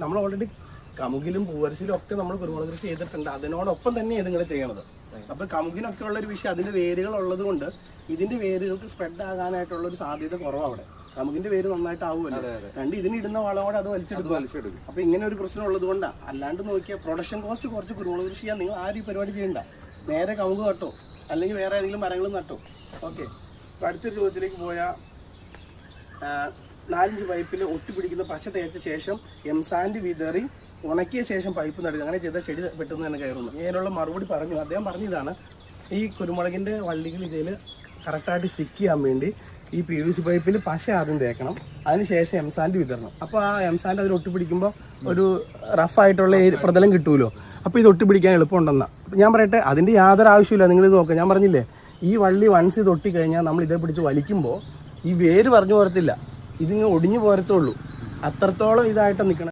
നമ്മൾ ഓൾറെഡി കമുകിലും പൂവരശിലും ഒക്കെ നമ്മൾ കുരുമുളക് കൃഷി ചെയ്തിട്ടുണ്ട്. അതിനോടൊപ്പം തന്നെയാണ് നിങ്ങൾ ചെയ്യണത്. അപ്പൊ കമുകിനൊക്കെ ഉള്ള ഒരു വിഷയം അതിന്റെ വേരുകൾ ഉള്ളത് കൊണ്ട് ഇതിന്റെ വേരുകൾക്ക് സ്പ്രെഡ് ആകാനായിട്ടുള്ള ഒരു സാധ്യത കുറവാണ് അവിടെ. കമുകിന്റെ വേര് നന്നായിട്ട് ആവുമല്ലോ. ഇതിനിടുന്ന വളം കൂടെ അത് വലിച്ചെടുക്കും. അപ്പൊ ഇങ്ങനെ ഒരു പ്രശ്നം ഉള്ളത് കൊണ്ടാണ്. അല്ലാണ്ട് നോക്കിയാൽ പ്രൊഡക്ഷൻ കോസ്റ്റ് കുറച്ച് കുരുമുളക് കൃഷി ചെയ്യാൻ നിങ്ങൾ ആരും ഈ പരിപാടി ചെയ്യണ്ട. നേരെ കമുക് നട്ടോ അല്ലെങ്കിൽ വേറെ ഏതെങ്കിലും മരങ്ങൾ നട്ടോ. ഓക്കെ, അടുത്തൊരു ചോദ്യത്തിലേക്ക് പോയാൽ 4-5 പൈപ്പിൽ ഒട്ടിപ്പിടിക്കുന്ന പച്ച തേച്ച ശേഷം എംസാൻഡ് വിതറി ഉണക്കിയ ശേഷം പൈപ്പ് നടുക, അങ്ങനെ ചെയ്താൽ ചെടി പെട്ടെന്ന് തന്നെ കയറുന്നു. ഇതിനുള്ള മറുപടി പറഞ്ഞു. അദ്ദേഹം പറഞ്ഞതാണ് ഈ കുരുമുളകിൻ്റെ വള്ളികൾ ഇതിൽ കറക്റ്റായിട്ട് സ്റ്റിക്ക് ചെയ്യാൻ വേണ്ടി ഈ PVC പൈപ്പിൽ പശ ആദ്യം തേക്കണം, അതിനുശേഷം എംസാൻഡ് വിതരണം. അപ്പോൾ ആ എംസാൻഡ് അതിൽ ഒട്ടിപ്പിടിക്കുമ്പോൾ ഒരു റഫായിട്ടുള്ള പ്രതലം കിട്ടുമല്ലോ. അപ്പോൾ ഇത് ഒട്ടിപ്പിടിക്കാൻ എളുപ്പമുണ്ടെന്നാണ്. ഞാൻ പറയട്ടെ, അതിൻ്റെ യാതൊരു ആവശ്യമില്ല. നിങ്ങളിത് നോക്കുക, ഞാൻ പറഞ്ഞില്ലേ ഈ വള്ളി വൺസ് ഇത് ഒട്ടിക്കഴിഞ്ഞാൽ നമ്മൾ ഇതേ പിടിച്ച് വലിക്കുമ്പോൾ ഈ വേര് പറഞ്ഞു പോരത്തില്ല, ഇതിങ്ങനെ ഒടിഞ്ഞു പോരത്തുള്ളൂ. അത്രത്തോളം ഇതായിട്ട് നിൽക്കണം.